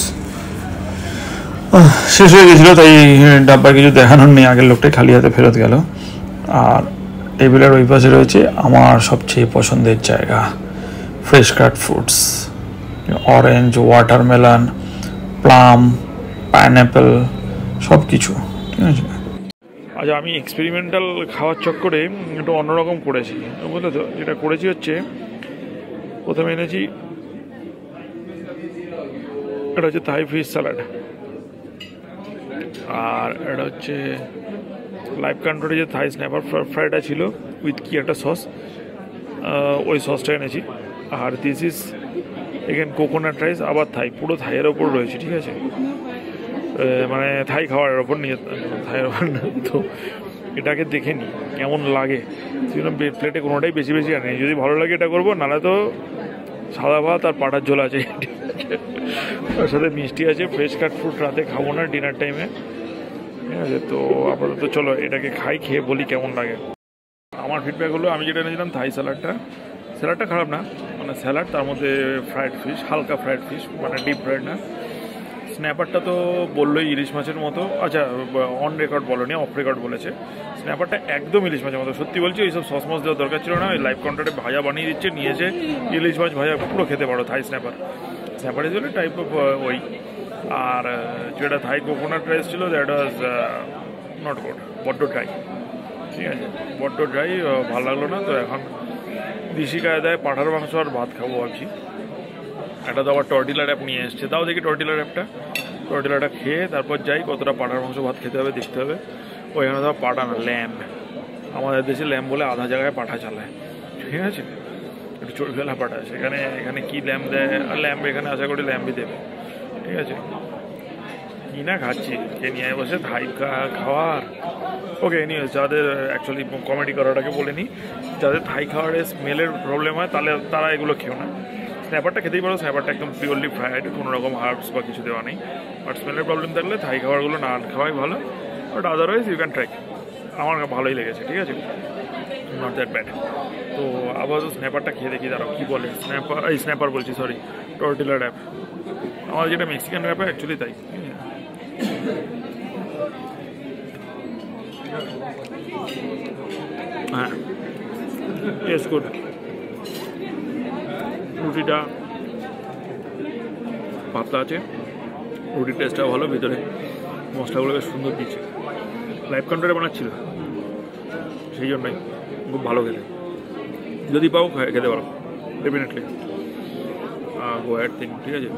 শেষ হয়ে গেছিলো, তাই ডাব্বা কিছু দেখানোর নেই, আগের লোকটাই খালি হাতে ফেরত গেল। আর টেবিলের ওই পাশে রয়েছে আমার সবচেয়ে পছন্দের জায়গা, ফ্রেশ কাট fruits, orange, watermelon, plum, pineapple, সব কিছু, ঠিক আছে। আচ্ছা, আমি এক্সপেরিমেন্টাল খাওয়ার চক্করে একটু অন্যরকম করেছি, বুঝলে তো। যেটা করেছি হচ্ছে, প্রথমে এনেছি, এটা হচ্ছে থাই ফিশ স্যালাড, আর এটা হচ্ছে লাইভ কাউন্টারে যে থাই স্ন্যাপার ফ্রাইটা ছিল উইথ কি একটা সস, ওই সসটা এনেছি। আর দিস ইজ এখানে কোকোনাট রাইস, আবার থাই, পুরো থাইয়ের ওপর রয়েছে, ঠিক আছে। মানে থাই খাওয়ার ওপর নিয়ে, থাইয়ের ওপর তো এটাকে দেখে নিই কেমন লাগে। সেজন্য প্লেটে কোনোটাই বেশি বেশি আনি, যদি ভালো লাগে এটা করবো, নাহলে তো সাদা ভাত আর পাটার ঝোল আছে, তার সাথে মিষ্টি আছে। ফ্রেশ কাট ফ্রুট রাতে খাবো না, ডিনার টাইমে, ঠিক আছে। তো আপাতত চলো এটাকে খাই, খেয়ে বলি কেমন লাগে। আমার ফিডব্যাক হলো, আমি যেটা এনেছিলাম থাই স্যালাডটা খারাপ না, মানে স্যালাড, তার মধ্যে ফ্রাইড ফিশ, হালকা ফ্রাইড ফিশ, মানে ডিপ ফ্রাইড না। স্ন্যাপারটা তো বললোই ইলিশ মাছের মতো। আচ্ছা, অন রেকর্ড বলোনি, অফ রেকর্ড বলেছে। স্ন্যাপারটা একদম ইলিশ মাছের মতো, সত্যি বলছি। এইসব সস মস দেওয়ার দরকার ছিল না, ওই লাইভ কাউন্টারে ভাজা বানিয়ে দিচ্ছে, নিয়েছে ইলিশ মাছ ভাজা, পুরো খেতে পারো থাই স্ন্যাপার ইজ টাইপ অফ ওই। আর যেটা থাই কোকোনাট রাইস ছিল, দ্যাট ওয়াজ নট গুড, বড্ড ড্রাই, ঠিক আছে, বড্ড ড্রাই, ভালো লাগলো না। তো এখন দেশি কায়দায় পাঁঠার মাংস আর ভাত খাবো ভাবছি। একটা তো আবার টর্টিলা র্যাপ নিয়ে এসছে, তাও দেখি টর্টিলা র্যাপটা টর্টিলাটা খেয়ে তারপর যাই কতটা পাঠার মাংস ভাত খেতে হবে দেখতে হবে। ওইখানে ধর পাঠা না, ল্যাম্ব। আমাদের দেশে ল্যাম্ব বলে আধা জায়গায় পাঠা চালায়, ঠিক আছে, একটু চড়ফেলা পাঠা। সেখানে এখানে কি ল্যাম্ব দেয়, আর ল্যাম্ব এখানে আশা করি ল্যাম্বই দেবে, ঠিক আছে। কি না খাচ্ছি, কে নিয়ে বসে থাই খাওয়ার। ওকে, এনিওয়েজ, যাদের অ্যাকচুয়ালি কমেডি করাটাকে বলে নিই, যাদের থাই খাওয়ারে স্মেলের প্রবলেম হয় তাহলে তারা এগুলো খেও না। স্ন্যাপারটা খেতেই পারো, স্ন্যাপারটা একদম পিওরলি ফ্রাইড, কোনো রকম হার্বস বা কিছু দেওয়া নেই। বাট স্মেলের প্রবলেম থাকলে থাই খাবারগুলো না খাওয়াই ভালো। But otherwise you can try. আমার ভালোই লেগেছে, ঠিক আছে, নট দ্যাট ব্যাড। তো আবার স্ন্যাপারটা খেয়ে দেখি, দাঁড়াও কী বলে। স্ন্যাপার বলছি, সরি, টর্টিলা র্যাপ। আমার যেটা মেক্সিকান র্যাপে অ্যাকচুয়ালি তাই। হ্যাঁ, ইয়েস, গুড। রুটিটা পাতলা আছে, রুটির টেস্টটা ভালো, ভিতরে মশলাগুলো বেশ সুন্দর দিচ্ছে। লাইভ কাউন্টারে বানাচ্ছিল, সেই জন্যই খুব ভালো খেতে। যদি পাও খেতে পারো, ডেফিনেটলি গো অ্যাড থিং, ঠিক আছে।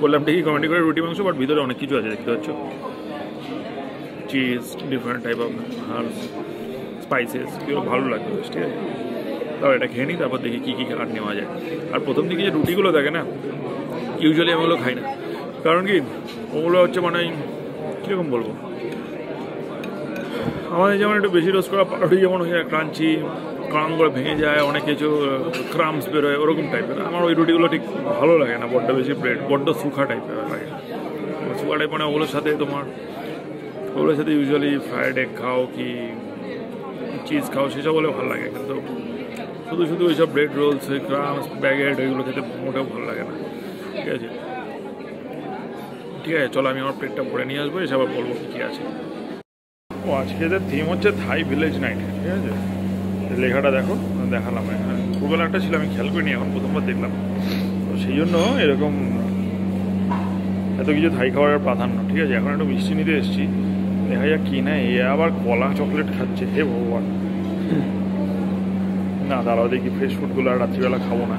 বললাম ঠিকই কমেডি করে রুটি মাংস, বাট ভিতরে অনেক কিছু আছে, দেখতে পাচ্ছ, cheese, different type of herbs, spices, এগুলো ভালো লাগবে বেশ, ঠিক আছে। তারপর এটা খেয়ে নিই, তারপর দেখি কী কী আর নেওয়া যায়। আর প্রথম দিকে যে রুটিগুলো থাকে না, ইউজুয়ালি আমি ওগুলো খাই না, কারণ কি ওগুলো হচ্ছে মানে কীরকম বলবো, আমাদের যেমন একটু বেশি রোস্ট করা পাউরুটি যেমন হয়ে যায় ক্রাঞ্চি, ক্রাম করে ভেঙে যায়, অনেক কিছু ক্রামস বেরোয়, ওরকম টাইপের। আমার ওই রুটিগুলো ঠিক ভালো লাগে না, বড্ড বেশি ব্রেড, বড্ড সুখা টাইপের লাগে। সুখা টাইপ মানে ওগুলোর সাথে ওগুলোর সাথে ইউজুয়ালি ফ্রায়েড এগ খাও কি চিজ খাও, সেসব হলে ভালো লাগে। কিন্তু শুধু শুধু ওইসব ব্রেড রোলস, ক্রামস, ব্যাগেড, ওইগুলো খেতে মোটেও ভালো লাগে না, ঠিক আছে। ঠিক আছে, চলো আমি আমার প্লেটটা ভরে নিয়ে আসবো, এসে আবার বলবো কী কী আছে। ও আজকে এদের থিম হচ্ছে থাই ভিলেজ নাইট, ঠিক আছে। লেখাটা দেখো, দেখালাম এখানে, ছোটবেলা একটা ছিল, আমি খেয়াল করিনি, এখন প্রথমবার দেখলাম। তো সেই জন্য এরকম এত কিছু থাই খাবারের প্রাধান্য, ঠিক আছে। এখন একটু মিষ্টি নিতে এসেছি, দেখা যাক কি না। এ আবার কলা চকলেট খাচ্ছে, হে ভগবান। না দাঁড়াও দেখি, ফ্রেশ ফুডগুলো আর রাত্রিবেলা খাবো না,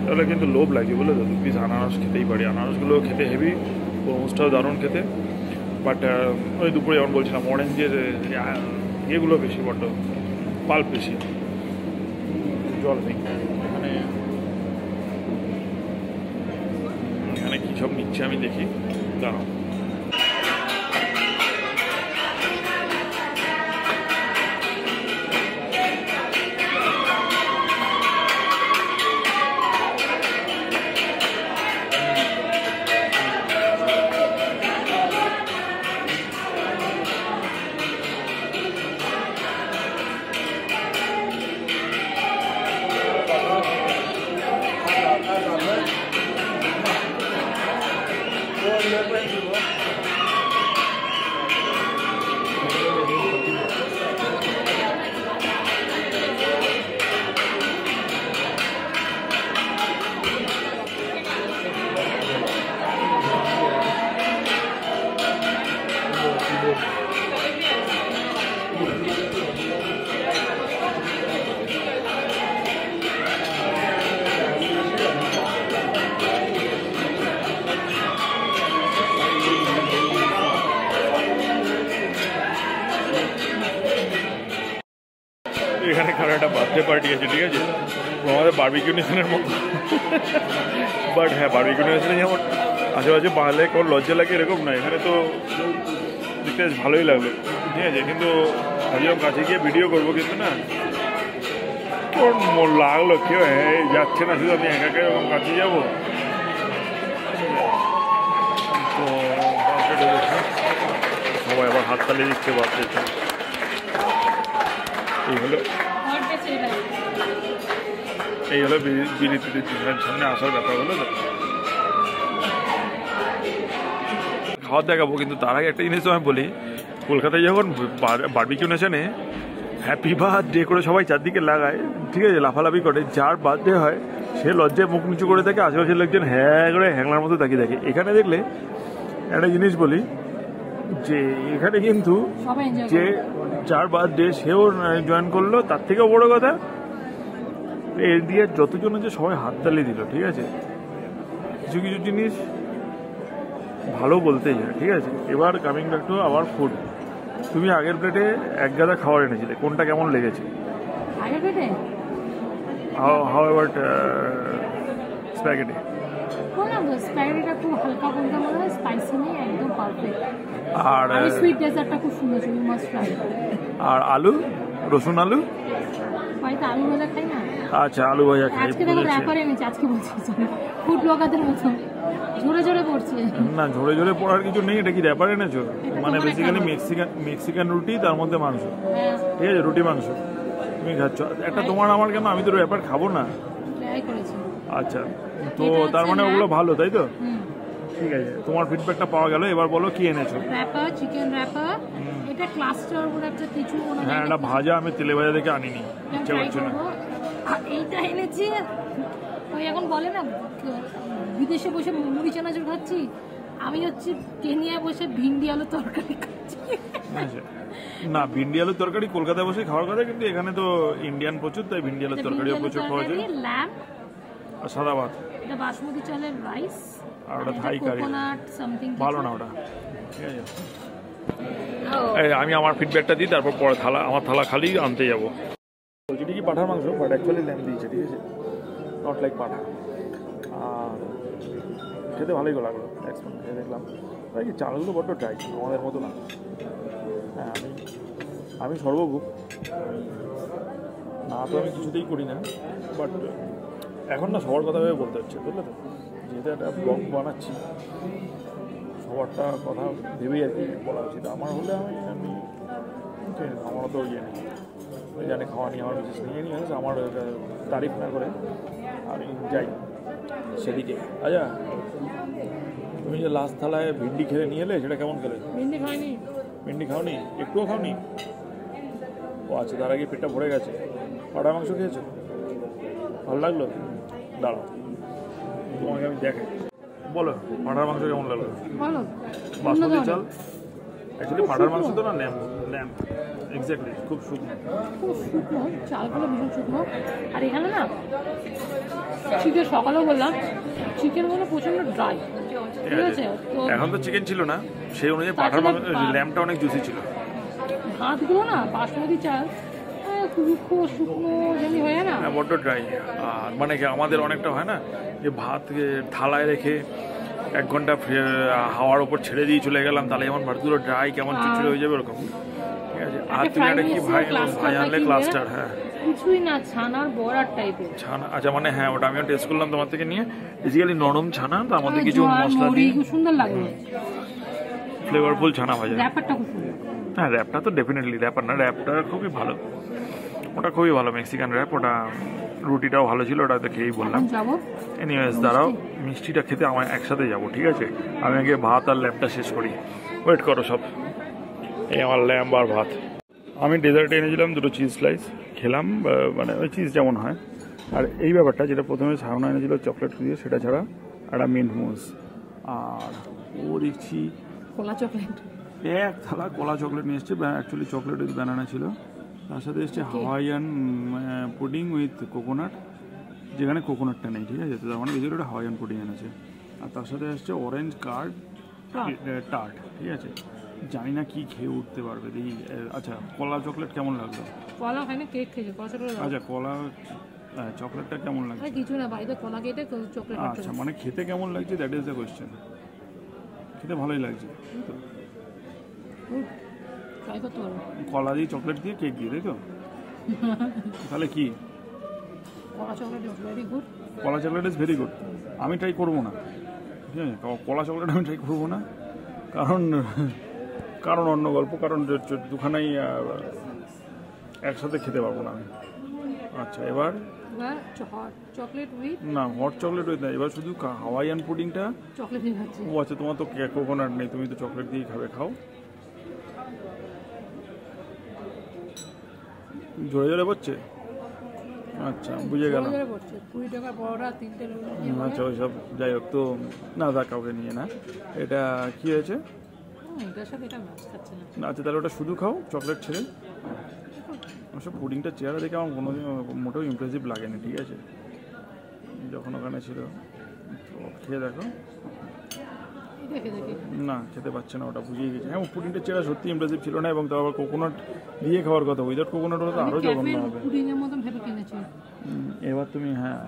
তাহলে কিন্তু লোভ লাগে, বলে তো 2 পিস আনারস খেতেই পারি। আনারসগুলো খেতে হেভি, তরমুজটাও দারুণ খেতে। বাট ওই দুপুরে যেমন বলছিলাম, অরেঞ্জের ইয়েগুলো বেশি, বড্ড পাল্প বেশি, জল নেই। এখানে কী সব নিচ্ছে আমি দেখি, দাঁড়াও। এখানে কারো একটা বার্থডে পার্টি আছে, ঠিক আছে, আমাদের বারবিকিউ নেশনের মতো। বাট হ্যাঁ, বারবিকিউ নেশনে যেমন আশেপাশে বাংলায় কোন লজ্জা লাগে এরকম না, এখানে তো দেখতে ভালোই লাগলো, ঠিক আছে। কিন্তু ভাবছিলাম কাছে গিয়ে ভিডিও করবো, কিন্তু না, তোর মন লাগলো, কেউ যাচ্ছে না, শুধু আমি একা এরকম কাছে যাবো। তো সবাই আবার হাততালি দিচ্ছে, বার্থডে। এই হলো বিলিতিতে সামনে আসার ব্যাপার, হলো তো। খাওয়ার দেখাবো, কিন্তু তার আগে একটা জিনিস আমি বলি, কলকাতায় যখন বারবিকিউ নেশনে হ্যাপি বার্থডে করে সবাই চারদিকে লাগায়, ঠিক আছে, লাফালাফি করে, যার বার্থডে হয় সে লজ্জায় মুখ নিচু করে থাকে, আশেপাশের লোকজন হ্যাঁ করে হ্যাংলার মতো তাকিয়ে থাকে। এখানে দেখলে একটা জিনিস বলি, যে এখানে কিন্তু যে যার বার্থডে সেও জয়েন করলো, তার থেকেও বড় কথা এরিয়ার যতজন আছে সবাই হাততালি দিল, ঠিক আছে। কিছু কিছু জিনিস ভালো বলতেই হয়, ঠিক আছে। এবার coming back to our food. তুমি আগের প্লেটে এক গাদা খাবার এনেছিলে, কোনটা কেমন লেগেছে? আগের প্লেটে হাউ অ্যাবাউট স্প্যাগেটি? বললাম তো স্প্যাগেটিটা খুব হালকা বলতে মনে হয়, স্পাইসি নেই, একদম পারফেক্ট। আর সুইট ডেজার্টটা খুব সুন্দর ছিল, মাস্ট ট্রাই। আর আলু, রসুন আলু? বাড়িতে আলু ভাজা খাই না। আচ্ছা, আলু ভাজা খাই। আজকে দেখো র্যাপার এনেছি, আজকে বলছি ফুড ব্লগারদের মতো ঝরে ঝরে পড়ছে। না, ঝরে ঝরে পড়ার কিছু নেই। এটা কি র্যাপার এনেছো? মানে বেসিক্যালি মেক্সিকান রুটি, তার মধ্যে মাংস, ঠিক আছে, রুটি মাংস তুমি খাচ্ছ। একটা তোমার আমার কেন, আমি তো র্যাপার খাবো না। আচ্ছা, তো তার মানে ওগুলো ভালো, তাই তো? ঠিক আছে, তোমার ফিডব্যাকটা পাওয়া গেল। এবার বলো কি এনেছো? র্যাপার, চিকেন র্যাপার, এটা ক্লাস্টার বলে একটা কিছু। হ্যাঁ, এটা ভাজা, আমি তেলে ভাজা দেখে আনিনি, ইচ্ছা করছে না। এইটা এনেছি, ওই এখন বলে না বিদেশে বসে মুড়ি চানাচুর খাচ্ছি, আমি হচ্ছে কেনিয়ায় বসে ভিন্ডি আলু তরকারি খাচ্ছি। না, ভিন্ডি আলুর তরকারি কলকাতায় বসে খাওয়ার কথা, কিন্তু এখানে তো ইন্ডিয়ান প্রচুর, তাই ভিন্ডি আলুর তরকারিও প্রচুর খাওয়া যায়। ল্যাম্প আর সাদা ভাত, এটা বাসমতি চালের রাইস, আর ওটা থাই কারি, ভালো না ওটা, ঠিক আছে। আমি আমার ফিডব্যাকটা দিই, তারপর পরে আমার থালা খালি আনতে যাবো। বলছি কি পাঠার মাংস, বাট অ্যাকচুয়ালি ল্যাম্প দিয়েছে, ঠিক আছে, নট লাইক পাঠা। খেতে ভালোই লাগলো, খেয়ে দেখলাম। তাই কি চালগুলো বড্ড ড্রাই, আমাদের মতো না। হ্যাঁ, আমি সর্বভূক, না তো আমি কিছুতেই করি না, বাট এখন না সবার কথা ভেবে বলতে হচ্ছে, বুঝলে তো, যেহেতু একটা ব্লগ বানাচ্ছি, সবারটা কথা ভেবেই আর কি বলা উচিত। আমার হলে আমি আমারও তো ইয়ে নেই, জানি খাওয়া নিয়ে আমার বিশেষ নিয়ে নিয়ে হয়েছে, আমার তারিফ না করে আমি যাই সেদিকে। আচ্ছা, তুমি যে লাস্ট থালায় ভিন্ডি খেলে নিয়ে এলে, সেটা কেমন খেলে? ভিন্ডি খাইনি। ভিন্ডি খাওনি? একটুও খাওনি? ও আচ্ছা, তার আগে পেটটা ভরে গেছে। পাঠার মাংস খেয়েছো? ভালো লাগলো? দাঁড়াও, তোমাকে আমি দেখাই। বলো, পাঠার মাংস কেমন লাগলো? ভালো। বাসমতি চাল, অ্যাকচুয়ালি পাঠার মাংস তো না, ল্যাম্প এক্স্যাক্টলি, খুব শুকনো, চালগুলো ভীষণ শুকনো। আর এখানে না চিকেন, সকালেও বললাম চিকেনগুলো প্রচন্ড ড্রাই, ঠিক আছে। এখন তো চিকেন ছিল না, সেই অনুযায়ী পাঠার মাংস ল্যাম্পটা অনেক জুসি ছিল। ভাতগুলো না বাসমতি চাল শুকনো যেমনি হয়ে না, বড্ড ড্রাই। আর মানে কি আমাদের অনেকটা হয় না, যে ভাত থালায় রেখে 1 ঘন্টা হাওয়ার ওপর ছেড়ে দিয়ে চলে গেলাম, তাহলে যেমন ভাতগুলো ড্রাই, কেমন চিড়চিড়ে হয়ে যাবে ওরকম, ঠিক আছে। আর তুমি একটা কি ভাই আনলে ক্লাস্টার, হ্যাঁ কিছুই না, ছানার বড়ার টাইপের ছানা। আচ্ছা, মানে হ্যাঁ, ওটা আমিও টেস্ট করলাম তোমার থেকে নিয়ে, বেসিক্যালি নরম ছানা, তার মধ্যে কিছু মশলা দিয়ে, খুব সুন্দর লাগলো, ফ্লেভারফুল ছানা ভাজা। র্যাপারটা খুব সুন্দর। হ্যাঁ, র্যাপটা তো ডেফিনেটলি, র্যাপার না, র্যাপটা খুবই ভালো, ওটা খুবই ভালো মেক্সিকান র্যাপ। ওটা রুটিটাও ভালো ছিল, ওটা তো খেয়েই বললাম। এনিওয়েজ, দাঁড়াও, মিষ্টিটা খেতে আমার একসাথে যাবো, ঠিক আছে। আমি আগে ভাত আর ল্যাম্পটা শেষ করি, ওয়েট করো সব। এই আমার ল্যাম্প আর ভাত। আমি ডেজার্টে এনেছিলাম 2 চিজ স্লাইস, খেলাম, মানে ওই চিজ যেমন হয়। আর এই ব্যাপারটা, যেটা প্রথমে সাউনা এনেছিল চকলেট দিয়ে, সেটা ছাড়া একটা মিন্ট মুস, আর ও দেখছি কলা চকলেট, এক থালা কলা চকলেট নিয়ে এসছে। অ্যাকচুয়ালি চকলেট উইথ ব্যানানা ছিল, তার সাথে এসছে হাওয়াইয়ান পুডিং উইথ কোকোনাট, যেখানে কোকোনাটটা নেই, ঠিক আছে। তো তার মানে বেশি ওটা হাওয়াইয়ান পুডিং এনেছে। আর তার সাথে এসছে অরেঞ্জ টার্ট, ঠিক আছে। জানি না কি খেয়ে উঠতে পারবে, দেখি। আচ্ছা, কলা চকলেট কেমন লাগলো? কলা খাই না, কেক খেয়েছে, কলা চকলেট। আচ্ছা, কলা চকলেটটা কেমন লাগছে? কিছু না, বাড়িতে কলা কেটে চকলেট। আচ্ছা, মানে খেতে কেমন লাগছে, দ্যাট ইজ দ্য কোয়েশ্চেন। খেতে ভালোই লাগছে তো, ট্রাই করতে পারো। কলা দিয়ে, চকলেট দিয়ে, কেক দিয়ে, তাই তো? তাহলে কি কলা চকলেট ইজ ভেরি গুড। কলা চকলেট ইজ ভেরি গুড। আমি ট্রাই করবো না, ঠিক আছে। কলা চকলেট আমি ট্রাই করবো না, কারণ অন্য গল্প, কারণ দুখানাই একসাথে খেতে পারবো না আমি। আচ্ছা, এবার চকলেট উইথ, না হট চকলেট উইথ না, এবার শুধু হাওয়াইয়ান পুডিংটা চকলেট দিয়ে খাচ্ছি। ও আচ্ছা, তোমার তো কোকোনাট নেই, তুমি তো চকলেট দিয়েই খাবে, খাও। জোরে জোরে পড়ছে, আচ্ছা বুঝে গেলাম। 20 টাকা পরোটা, 3টে রুটি। আচ্ছা, ওই সব যাই হোক, তো না দা কাউকে নিয়ে না। এটা কি হয়েছে? আচ্ছা, তাহলে ওটা শুধু খাও, চকলেট ছেড়ে। অবশ্য পুডিংটা চেহারা দেখে আমার কোনোদিন মোটেও ইমপ্রেসিভ লাগেনি, ঠিক আছে, যখন ওখানে ছিল। তো খেয়ে দেখো, না খেতে পাচ্ছে না, ওটা বুঝিয়ে গেছে। হ্যাঁ পুডিংটা চেহারা সত্যি ইমপ্রেসিভ ছিল না, এবং তারপর কোকোনাট দিয়ে খাওয়ার কথা, উইদাউট কোকোনাট হলে তো আরও জঘন্য হবে। এবার তুমি হ্যাঁ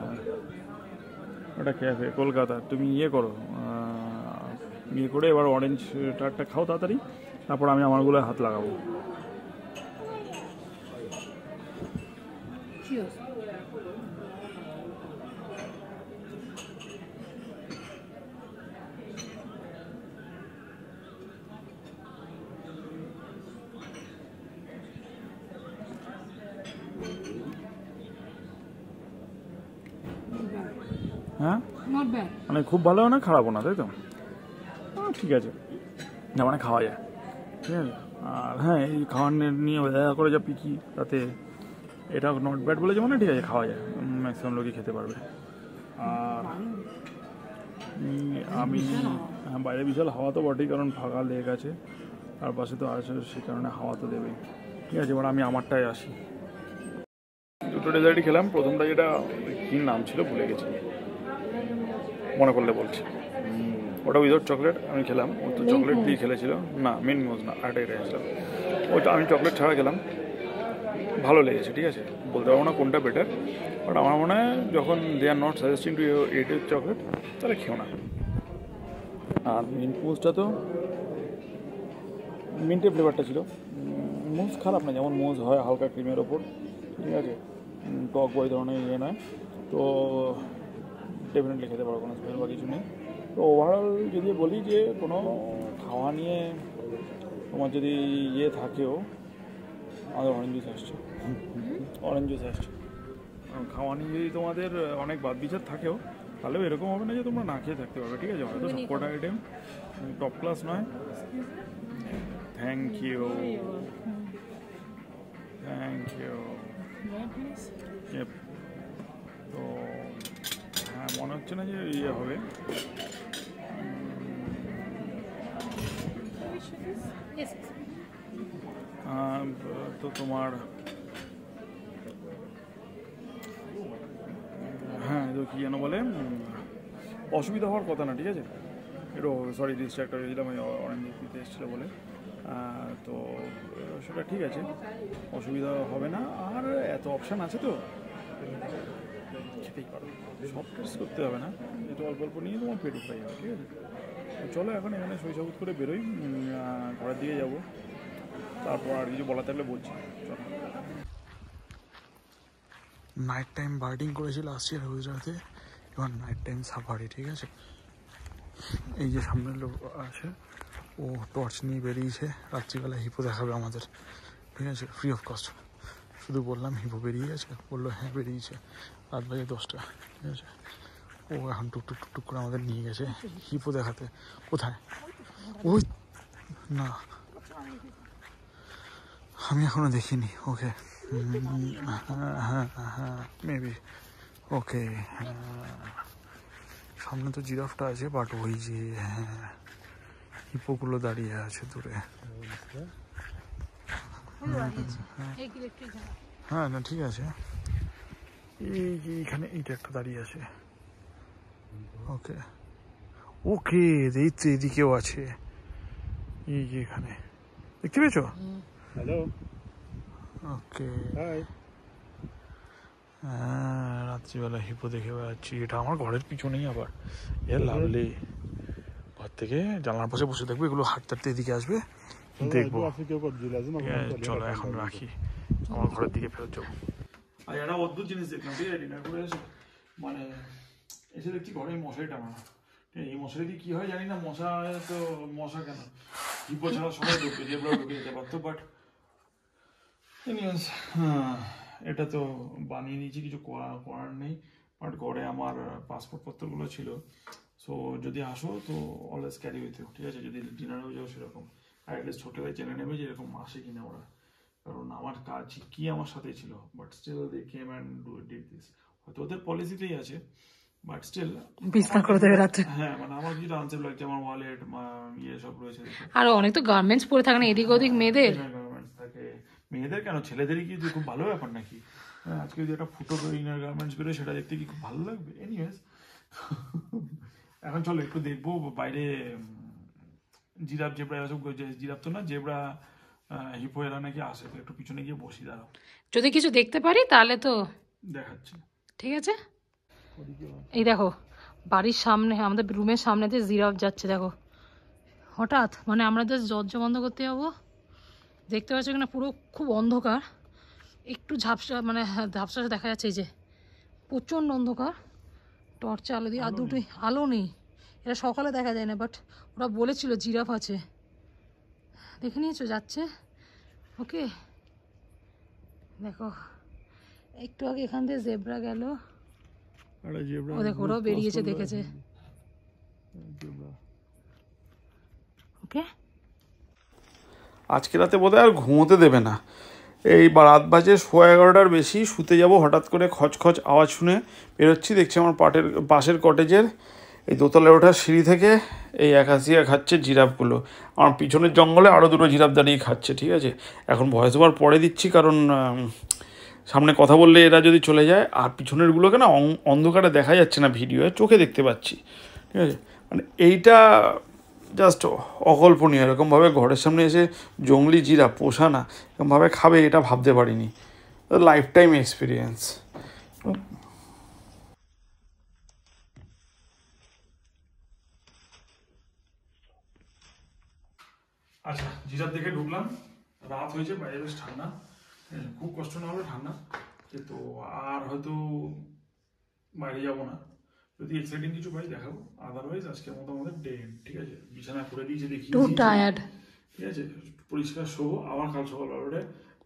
ওটা ক্যাফে কলকাতা, তুমি ইয়ে করো, ইয়ে করে এবার অরেঞ্জ টারটা খাও তাড়াতাড়ি, তারপর আমি আমারগুলো হাত লাগাবো। হ্যাঁ মানে খুব ভালো না খারাপও না, তাই তো? ঠিক আছে, না মানে খাওয়া যায়, ঠিক আছে। আর হ্যাঁ এই খাওয়ার নিয়ে দেখা করে যা পিকি, তাতে এটা নট ব্যাড বলে যে মানে ঠিক আছে খাওয়া যায়, ম্যাক্সিমাম লোকই খেতে পারবে। আর আমি বাইরে বিশাল হাওয়া তো বটেই, কারণ ফাঁকা লেক আছে আর পাশে তো আছে, সে কারণে হাওয়া তো দেবেই। ঠিক আছে, এবার আমি আমারটায় আসি। দুটো ডেজার্টই খেলাম। প্রথমটা যেটা কী নাম ছিল ভুলে গেছি, মনে করলে বলছি। ওটা উইদাউট চকলেট আমি খেলাম, ও তো চকলেট দিয়ে খেলেছিল। না মিন্ট মোজ না, আরেকটা খেয়েছিলাম, ওইটা আমি চকলেট ছাড়া খেলাম, ভালো লেগেছে। ঠিক আছে, বলতে পারবো না কোনটা বেটার, বাট আমার মনে হয় যখন they are not suggesting to eat with chocolate তাহলে খেও না। আর মিন্ট মোজটা তো মিন্টের ফ্লেভারটা ছিল, মোজ খারাপ না, যেমন মোজ হয় হালকা ক্রিমের ওপর, ঠিক আছে, টক বই ধরনের ইয়ে নয়, তো ডেফিনেটলি খেতে পারো, কোনো স্মেল বা কিছু নেই। তো ওভারঅল যদি বলি যে কোনো খাওয়া নিয়ে তোমার যদি ইয়ে থাকেও, আমাদের অরেঞ্জ জুস আসছে, অরেঞ্জ জুস আসছে, খাওয়া নিয়ে যদি তোমাদের অনেক বাদ বিচার থাকেও, তাহলেও এরকম হবে না যে তোমরা না খেয়ে থাকতে পারবে। ঠিক আছে, হয়তো সবকটা আইটেম টপ ক্লাস নয়। Thank you, thank you. তো হ্যাঁ মনে হচ্ছে না যে ইয়ে হবে। তো তোমার হ্যাঁ তো কী যেন বলে, অসুবিধা হওয়ার কথা না। ঠিক আছে, একটু সরি ডিস্ট্র্যাক্ট হয়ে গেছিলাম, আমি অরেঞ্জ দিতে এসেছিলো বলে। তো সেটা ঠিক আছে, অসুবিধা হবে না। আর এত অপশান আছে তো খেতেই পারো, সব টেস্ট করতে হবে না, একটু অল্প অল্প নিয়ে তোমার পেট উঠাই হবে। ঠিক আছে, চলো এখন এখানে শৈশবুত করে বেরোই, ঘরের দিকে যাবো, তারপর আর কিছু বলা থাকলে বলছি। চলো। নাইট টাইম বার্ডিং করেছিল আসছি আর গুজরাটে, এবার নাইট টাইম সাফারি। ঠিক আছে, এই যে সামনের লোক আছে, ও টর্চ নিয়ে বেরিয়েছে, রাত্রিবেলা হিপো দেখাবে আমাদের। ঠিক আছে, ফ্রি অফ কস্ট। শুধু বললাম হিপো বেরিয়ে গেছে, বললো হ্যাঁ বেরিয়েছে, রাত বাজে 10টা। ঠিক আছে, ও এখন টুকটুক টুকটুক করে আমাদের নিয়ে গেছে হিপো দেখাতে। কোথায়? ওই না, আমি এখনো দেখিনি ওকে। হ্যাঁ হ্যাঁ মেবি ওকে। সামনে তো জিরাফটা আছে, বাট ওই যে হ্যাঁ হিপোগুলো দাঁড়িয়ে আছে দূরে। হ্যাঁ না ঠিক আছে, এই যে এখানে এইটা একটা দাঁড়িয়ে আছে। ওকে ওকে, এই তো এদিকেও আছে, এই যে এখানে দেখতে পেয়েছো? হ্যালো, ওকে। হ্যাঁ রাত্রিবেলা হিপো দেখে বেড়াচ্ছি, এটা আমার ঘরের পিছনেই আবার। এ লাভলি, ঘর থেকে জানলার পাশে বসে দেখবো, এগুলো হাঁটতে হাঁটতে এদিকে আসবে, দেখবো। চলো এখন রাখি, আমার ঘরের দিকে ফেরত যাবো। আর একটা অদ্ভুত জিনিস দেখলাম, ঠিক আছে, ডিনার করে এসে মানে এসে দেখছি ঘরে মশারি টাঙানো। এই মশারি দিয়ে কী হয় জানি না, তো মশা কেন, হিপো ছাড়া সবাই ঢুকে, যেগুলো ঢুকে যেতে পারতো, বাট এনিওয়েজ এটা তো বানিয়ে নিয়েছি, কিছু করার নেই। বাট ঘরে আমার পাসপোর্ট পত্রগুলো ছিল, সো যদি আসো তো অলওয়েজ ক্যারি উইথ ইউ। ঠিক আছে, যদি ডিনারেও যাও সেরকম, আর অ্যাটলিস্ট হোটেলে জেনে নেবে যে এরকম আসে কিনা ওরা, কারণ আমার কাজ কি আমার সাথে ছিল, but still they came and did this. হয়তো ওদের পলিসিতেই আছে, বাট স্টিল বিছনা করে দেবে রাতে। হ্যাঁ মানে আমার কিছু আনসেফ লাগছে, আমার ওয়ালেট ইয়ে সব রয়েছে, আর অনেক তো গার্মেন্টস পরে থাকে না এদিক ওদিক মেয়েদের, গার্মেন্টস থাকে। মেয়েদের কেন, ছেলেদেরই কি খুব ভালো ব্যাপার নাকি? আজকে যদি একটা ফুটো ইনার গার্মেন্টস বেরোয়, সেটা দেখতে কি খুব ভালো লাগবে? এনিওয়েজ এখন চলো একটু দেখবো বাইরে জিরাফ জেব্রা এসব জিরাফ তো না, জেব্রা হিপো এরা নাকি আসে, তো একটু পিছনে গিয়ে বসি দাঁড়াও, যদি কিছু দেখতে পারি তাহলে তো দেখাচ্ছি। ঠিক আছে। এই দেখো বাড়ির সামনে, আমাদের রুমের সামনে দিয়ে জিরাফ যাচ্ছে দেখো, হঠাৎ মানে আমরা জাস্ট দরজা বন্ধ করতে যাবো, দেখতে পাচ্ছ কিনা পুরো খুব অন্ধকার, একটু ঝাপসা মানে ঝাপসা দেখা যাচ্ছে, এই যে প্রচণ্ড অন্ধকার, টর্চে আলো দিয়ে আর দুটোই আলো নেই, এটা সকালে দেখা যায় না, বাট ওরা বলেছিল জিরাফ আছে, দেখে নিয়েছো যাচ্ছে। ওকে দেখো একটু আগে এখান থেকে জেব্রা গেল, ও দেখো ওরাও বেরিয়েছে দেখেছে। ওকে আজকে রাতে বোধহয় আর ঘুমোতে দেবে না, এই রাত বাজে 11:15 বেশি, শুতে যাব, হঠাৎ করে খচখচ আওয়াজ শুনে বেরোচ্ছি, দেখছি আমার পাশের কটেজের এই দোতলায় ওঠার সিঁড়ি থেকে এই একাশিয়া খাচ্ছে জিরাফগুলো, আমার পিছনের জঙ্গলে আরও দুটো জিরাফ দাঁড়িয়ে খাচ্ছে। ঠিক আছে, এখন ভয়েস ওভার পরে দিচ্ছি, কারণ সামনে কথা বললে এরা যদি চলে যায়, আর পিছনেরগুলোকে না অন্ধকারে দেখা যাচ্ছে না, ভিডিওয়ে চোখে দেখতে পাচ্ছি। ঠিক আছে, মানে এইটা জাস্ট অকল্পনীয়, এরকমভাবে ঘরের সামনে এসে জঙ্গলি জিরাফ পোষা না, এরকমভাবে খাবে এটা ভাবতে পারিনি, লাইফ টাইম এক্সপিরিয়েন্স। আচ্ছা, জিরাফ দেখে ঢুকলাম, রাত হয়েছে, বাইরে বেশ ঠান্ডা, খুব কষ্ট না হলে ঠান্ডা, কিন্তু আর হয়তো বাইরে যাবো না, যদি এক্সাইটিং কিছু পাই দেখাবো, আদারওয়াইজ আজকের মতো আমাদের ডে এন্ড। ঠিক আছে, বিছানা করে দিয়েছে, দেখি ঠিক আছে, পরিষ্কার শোবো, আবার কাল সকালবেলা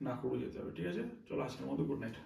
না করে যেতে হবে। ঠিক আছে, চলো আজকের মতো গুড নাইট।